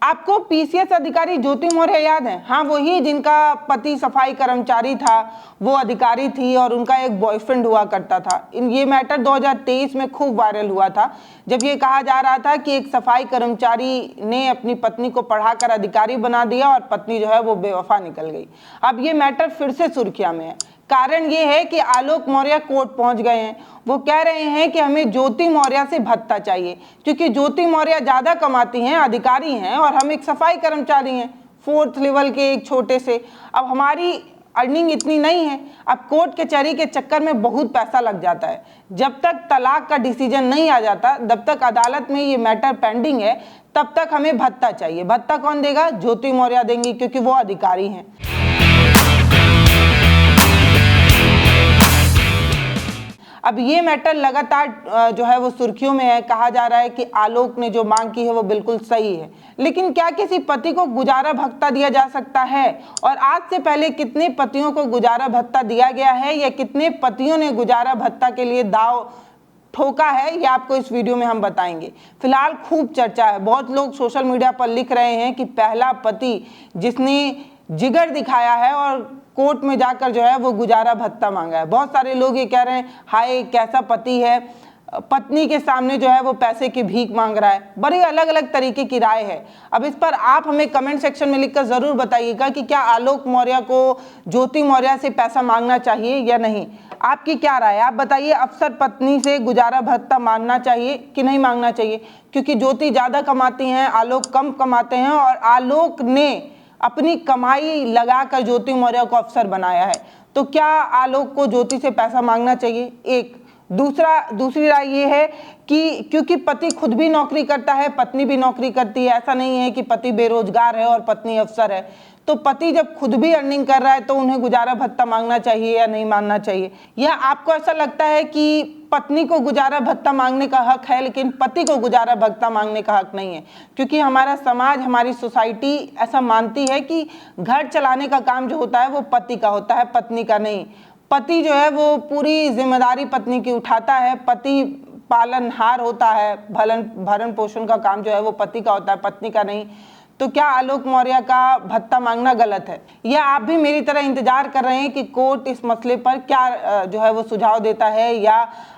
आपको पीसीएस अधिकारी ज्योति मौर्य याद है? हाँ, वही जिनका पति सफाई कर्मचारी था, वो अधिकारी थी और उनका एक बॉयफ्रेंड हुआ करता था। ये मैटर 2023 में खूब वायरल हुआ था, जब ये कहा जा रहा था कि एक सफाई कर्मचारी ने अपनी पत्नी को पढ़ाकर अधिकारी बना दिया और पत्नी जो है वो बेवफा निकल गई। अब ये मैटर फिर से सुर्खियां में है। कारण ये है कि आलोक मौर्य कोर्ट पहुंच गए हैं। वो कह रहे हैं कि हमें ज्योति मौर्य से भत्ता चाहिए, क्योंकि ज्योति मौर्य ज्यादा कमाती हैं, अधिकारी हैं, और हम एक सफाई कर्मचारी हैं, 4th लेवल के एक छोटे से। अब हमारी अर्निंग इतनी नहीं है। अब कोर्ट कचहरी के चक्कर में बहुत पैसा लग जाता है। जब तक तलाक का डिसीजन नहीं आ जाता, जब तक अदालत में ये मैटर पेंडिंग है, तब तक हमें भत्ता चाहिए। भत्ता कौन देगा? ज्योति मौर्य देंगी, क्योंकि वो अधिकारी हैं। अब ये मैटर लगातार जो है वो सुर्खियों में है। कहा जा रहा है कि आलोक ने जो मांग की है वो बिल्कुल सही है, लेकिन क्या किसी पति को गुजारा भत्ता दिया जा सकता है? और आज से पहले कितने पतियों को गुजारा भत्ता दिया गया है, या कितने पतियों ने गुजारा भत्ता के लिए दाव ठोका है, ये आपको इस वीडियो में हम बताएंगे। फिलहाल खूब चर्चा है, बहुत लोग सोशल मीडिया पर लिख रहे हैं कि पहला पति जिसने जिगर दिखाया है और कोर्ट में जाकर जो है वो गुजारा भत्ता मांगा है। बहुत सारे लोग ये कह रहे हैं, हाय कैसा पति है, पत्नी के सामने जो है वो पैसे की भीख मांग रहा है। बड़ी अलग अलग तरीके की राय है। अब इस पर आप हमें कमेंट सेक्शन में लिखकर जरूर बताइएगा कि क्या आलोक मौर्य को ज्योति मौर्य से पैसा मांगना चाहिए या नहीं। आपकी क्या राय है, आप बताइए। अफसर पत्नी से गुजारा भत्ता मांगना चाहिए कि नहीं मांगना चाहिए? क्योंकि ज्योति ज्यादा कमाती हैं, आलोक कम कमाते हैं, और आलोक ने अपनी कमाई लगाकर ज्योति मौर्य को अफसर बनाया है। तो क्या आलोक को ज्योति से पैसा मांगना चाहिए? एक दूसरी राय ये है कि क्योंकि पति खुद भी नौकरी करता है, पत्नी भी नौकरी करती है, ऐसा नहीं है कि पति बेरोजगार है और पत्नी अफसर है। तो पति जब खुद भी अर्निंग कर रहा है तो उन्हें गुजारा भत्ता मांगना चाहिए या नहीं मांगना चाहिए? या आपको ऐसा लगता है कि पत्नी को गुजारा भत्ता मांगने का हक है, लेकिन पति को गुजारा भत्ता मांगने का हक नहीं है? क्योंकि हमारा समाज, हमारी सोसाइटी ऐसा मानती है कि घर चलाने का काम जो होता है वो पति का होता है, पत्नी का नहीं। पति जो है वो पूरी जिम्मेदारी पत्नी की उठाता है। पति पालनहार होता है, भरण पोषण का काम जो है वो पति का होता है, पत्नी का नहीं। तो क्या आलोक मौर्य का भत्ता मांगना गलत है? या आप भी मेरी तरह इंतजार कर रहे हैं कि कोर्ट इस मसले पर क्या जो है वो सुझाव देता है, या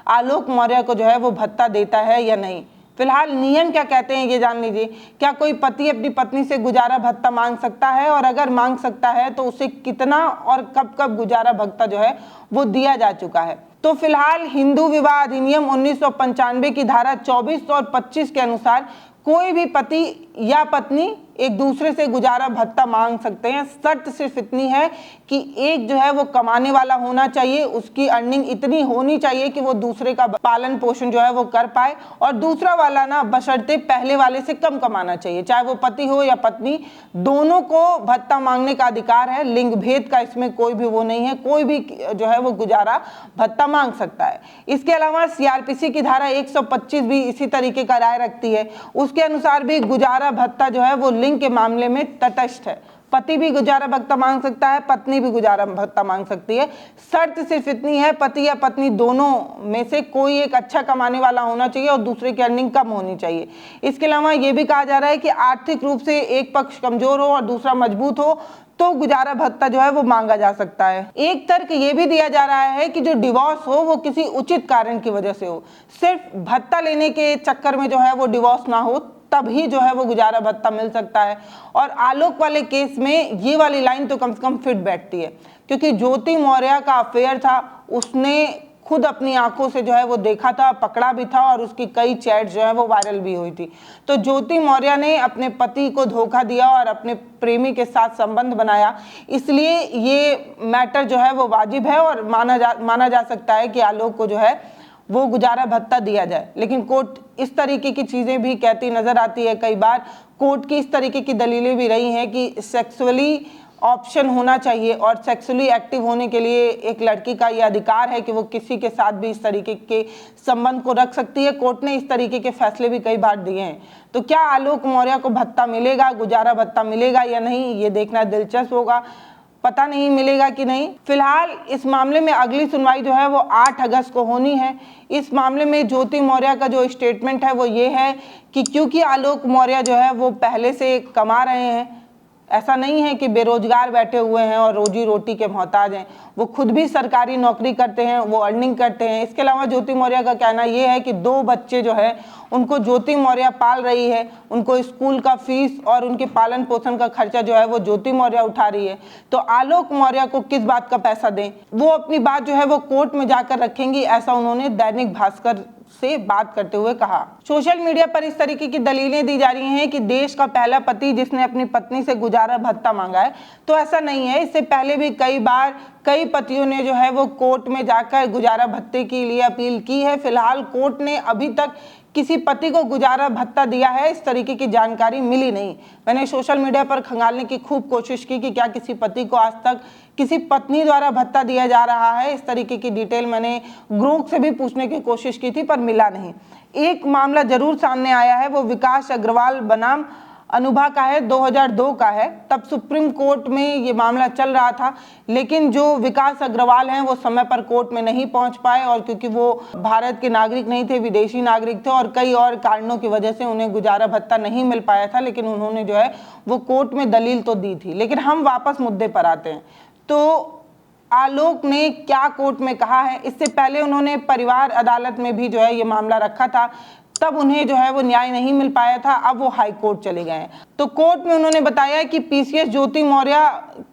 आलोक मौर्य को जो है वो भत्ता देता है या नहीं? फिलहाल नियम क्या कहते हैं ये जान लीजिए। क्या कोई पति अपनी पत्नी से गुजारा भत्ता मांग सकता है, और अगर मांग सकता है तो उसे कितना और कब कब गुजारा भत्ता जो है वो दिया जा चुका है? तो फिलहाल हिंदू विवाह अधिनियम 1995 की धारा 24 और 25 के अनुसार कोई भी पति या पत्नी एक दूसरे से गुजारा भत्ता मांग सकते हैं। शर्त सिर्फ इतनी है कि एक जो है वो कमाने वाला होना चाहिए, उसकी अर्निंग इतनी होनी चाहिए कि वो दूसरे का पालन पोषण जो है वो कर पाए, और दूसरा वाला ना बशर्ते पहले वाले से कम कमाना चाहिए। चाहे वो पति हो या पत्नी, दोनों को भत्ता मांगने का अधिकार है। लिंग भेद का इसमें कोई भी वो नहीं है, कोई भी जो है वो गुजारा भत्ता मांग सकता है। इसके अलावा सीआरपीसी की धारा 125 भी इसी तरीके का राय रखती है। उसके अनुसार भी गुजारा भत्ता जो है वो लिंग के मामले में तटस्थ है। पति भी गुजारा भत्ता मांग सकता है, पत्नी भी गुजारा भत्ता मांग सकती है। शर्त सिर्फ इतनी है, पति या पत्नी दोनों में से कोई एक अच्छा कमाने वाला होना चाहिए और दूसरे की अर्निंग कम होनी चाहिए। इसके अलावा ये भी कहा जा रहा है कि आर्थिक रूप से एक पक्ष कमजोर हो और दूसरा मजबूत हो तो गुजारा भत्ता जो है वो मांगा जा सकता है। एक तर्क ये भी दिया जा रहा है कि जो डिवोर्स हो वो किसी उचित कारण की वजह से हो। सिर्फ भत्ता लेने के चक्कर में जो है वो डिवोर्स ना हो, तभी जो है वो गुजारा भत्ता मिल सकता है। और आलोक वाले केस में ये वाली लाइन तो कम से कम फिट बैठती है, क्योंकि ज्योति मौर्य का अफेयर था, उसने खुद अपनी आंखों से जो है वो देखा था, पकड़ा भी था, और उसकी कई चैट जो है वो वायरल भी हुई थी। तो ज्योति मौर्य ने अपने पति को धोखा दिया और अपने प्रेमी के साथ संबंध बनाया, इसलिए ये मैटर जो है वो वाजिब है और माना जा सकता है कि आलोक को जो है वो गुजारा भत्ता दिया जाए। लेकिन कोर्ट इस तरीके की चीजें भी कहती नजर आती है। कई बार कोर्ट की इस तरीके की दलीलें भी रही हैं कि सेक्सुअली ऑप्शन होना चाहिए, और सेक्सुअली एक्टिव होने के लिए एक लड़की का ये अधिकार है कि वो किसी के साथ भी इस तरीके के संबंध को रख सकती है। कोर्ट ने इस तरीके के फैसले भी कई बार दिए हैं। तो क्या आलोक मौर्य को भत्ता मिलेगा, गुजारा भत्ता मिलेगा या नहीं, ये देखना दिलचस्प होगा। पता नहीं मिलेगा कि नहीं। फिलहाल इस मामले में अगली सुनवाई जो है वो 8 अगस्त को होनी है। इस मामले में ज्योति मौर्य का जो स्टेटमेंट है वो ये है कि क्योंकि आलोक मौर्य जो है वो पहले से कमा रहे हैं, ऐसा नहीं है कि बेरोजगार बैठे हुए हैं और रोजी रोटी के मोहताज हैं, वो खुद भी सरकारी नौकरी करते हैं, वो अर्निंग करते हैं। इसके अलावा ज्योति मौर्य का कहना ये है कि 2 बच्चे जो है उनको ज्योति मौर्य पाल रही है, उनको स्कूल का फीस और उनके पालन पोषण का खर्चा जो है वो ज्योति मौर्य उठा रही है। तो आलोक मौर्य को किस बात का पैसा दें, वो अपनी बात जो है वो कोर्ट में जाकर रखेंगी, ऐसा उन्होंने दैनिक भास्कर से बात करते हुए कहा। सोशल मीडिया पर इस तरीके की दलीलें दी जा रही हैं कि देश का पहला पति जिसने अपनी पत्नी से गुजारा भत्ता मांगा है, तो ऐसा नहीं है। इससे पहले भी कई बार कई पतियों ने जो है वो कोर्ट में जाकर गुजारा भत्ते के लिए अपील की है। फिलहाल कोर्ट ने अभी तक किसी पति को गुजारा भत्ता दिया है, इस तरीके की जानकारी मिली नहीं। मैंने सोशल मीडिया पर खंगालने की खूब कोशिश की कि क्या किसी पति को आज तक किसी पत्नी द्वारा भत्ता दिया जा रहा है, इस तरीके की डिटेल मैंने ग्रुप से भी पूछने की कोशिश की थी पर मिला नहीं। एक मामला जरूर सामने आया है, वो विकास अग्रवाल बनाम अनुभा का है, 2002 का है। तब सुप्रीम कोर्ट में ये मामला चल रहा था, लेकिन जो विकास अग्रवाल हैं वो समय पर कोर्ट में नहीं पहुंच पाए, और क्योंकि वो भारत के नागरिक नहीं थे, विदेशी नागरिक थे, और कई और कारणों की वजह से उन्हें गुजारा भत्ता नहीं मिल पाया था। लेकिन उन्होंने जो है वो कोर्ट में दलील तो दी थी। लेकिन हम वापस मुद्दे पर आते हैं, तो आलोक ने क्या कोर्ट में कहा है। इससे पहले उन्होंने परिवार अदालत में भी जो है ये मामला रखा था, तब उन्हें जो है वो न्याय नहीं मिल पाया था, अब वो हाई कोर्ट चले गए हैं। तो कोर्ट में उन्होंने बताया कि पीसीएस ज्योति मौर्य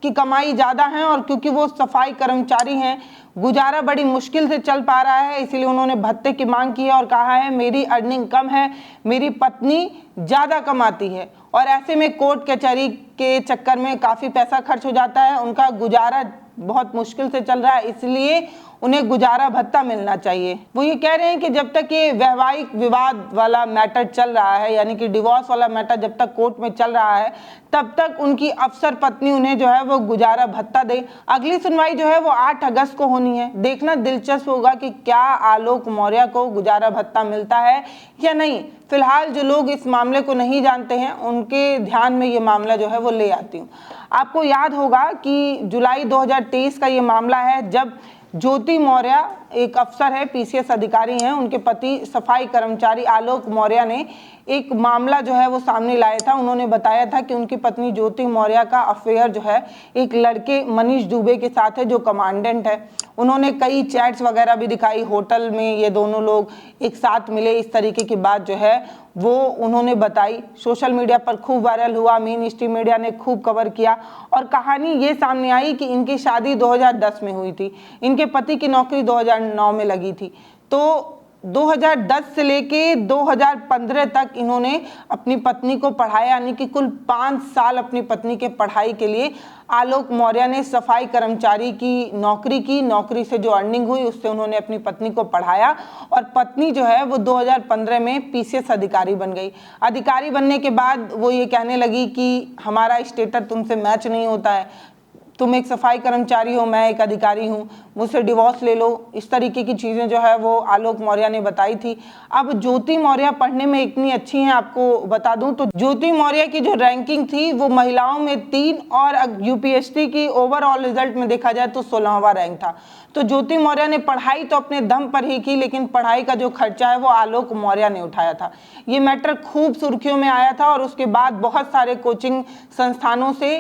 की कमाई ज़्यादा है, और क्योंकि वो सफाई कर्मचारी हैं, गुजारा बड़ी मुश्किल से चल पा रहा है, इसीलिए उन्होंने भत्ते की मांग की है और कहा है मेरी अर्निंग कम है, मेरी पत्नी ज़्यादा कमाती है, और ऐसे में कोर्ट कचहरी के चक्कर में काफ़ी पैसा खर्च हो जाता है, उनका गुजारा बहुत मुश्किल से चल रहा है, इसलिए उन्हें गुजारा भत्ता मिलना चाहिए। वो ये कह रहे हैं कि जब तक ये वैवाहिक विवाद वाला मैटर चल रहा है, यानी कि डिवोर्स वाला मैटर जब तक कोर्ट में चल रहा है, तब तक उनकी अफसर पत्नी उन्हें जो है वो गुजारा भत्ता दे। अगली सुनवाई जो है वो 8 अगस्त को होनी है। देखना दिलचस्प होगा कि क्या आलोक मौर्य को गुजारा भत्ता मिलता है या नहीं। फिलहाल जो लोग इस मामले को नहीं जानते हैं उनके ध्यान में ये मामला जो है वो ले आती हूँ। आपको याद होगा कि जुलाई 2023 का ये मामला है, जब ज्योति मौर्य एक अफसर है, पीसीएस अधिकारी हैं, उनके पति सफाई कर्मचारी आलोक मौर्य ने एक मामला जो है वो सामने लाया था। उन्होंने बताया था कि उनकी पत्नी ज्योति मौर्य का अफेयर जो है एक लड़के मनीष दुबे के साथ है, जो कमांडेंट है। उन्होंने कई चैट्स वगैरह भी दिखाई, होटल में ये दोनों लोग एक साथ मिले, इस तरीके की बात जो है वो उन्होंने बताई। सोशल मीडिया पर खूब वायरल हुआ, मेन स्ट्रीम मीडिया ने खूब कवर किया, और कहानी ये सामने आई कि इनकी शादी 2010 में हुई थी, इनके पति की नौकरी 2009 में लगी थी। तो 2010 से लेके 2015 तक इन्होंने अपनी पत्नी को पढ़ाया, यानी कि कुल 5 साल अपनी पत्नी के पढ़ाई के लिए आलोक मौर्य ने सफाई कर्मचारी की नौकरी की। नौकरी से जो अर्निंग हुई उससे उन्होंने अपनी पत्नी को पढ़ाया, और पत्नी जो है वो 2015 में पीसीएस अधिकारी बन गई। अधिकारी बनने के बाद वो ये कहने लगी कि हमारा स्टेटस तुमसे मैच नहीं होता है, तुम एक सफाई कर्मचारी हो, मैं एक अधिकारी हूँ, मुझसे डिवोर्स ले लो। इस तरीके की चीज़ें जो है वो आलोक मौर्य ने बताई थी। अब ज्योति मौर्य पढ़ने में इतनी अच्छी हैं, आपको बता दूं तो ज्योति मौर्य की जो रैंकिंग थी वो महिलाओं में 3, और यूपीएससी की ओवरऑल रिजल्ट में देखा जाए तो 16वां रैंक था। तो ज्योति मौर्य ने पढ़ाई तो अपने दम पर ही की, लेकिन पढ़ाई का जो खर्चा है वो आलोक मौर्य ने उठाया था। ये मैटर खूब सुर्खियों में आया था, और उसके बाद बहुत सारे कोचिंग संस्थानों से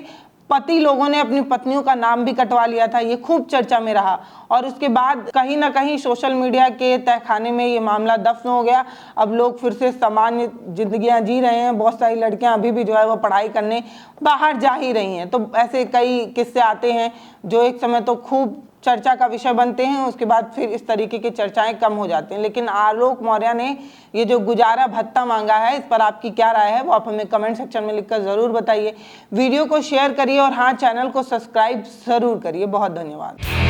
पति लोगों ने अपनी पत्नियों का नाम भी कटवा लिया था। ये खूब चर्चा में रहा, और उसके बाद कहीं ना कहीं सोशल मीडिया के तहखाने में ये मामला दफन हो गया। अब लोग फिर से सामान्य जिंदगियां जी रहे हैं। बहुत सारी लड़कियां अभी भी जो है वो पढ़ाई करने बाहर जा ही रही हैं। तो ऐसे कई किस्से आते हैं जो एक समय तो खूब चर्चा का विषय बनते हैं, उसके बाद फिर इस तरीके की चर्चाएं कम हो जाती हैं। लेकिन आलोक मौर्य ने ये जो गुजारा भत्ता मांगा है, इस पर आपकी क्या राय है वो आप हमें कमेंट सेक्शन में लिखकर ज़रूर बताइए। वीडियो को शेयर करिए, और हाँ, चैनल को सब्सक्राइब ज़रूर करिए। बहुत धन्यवाद।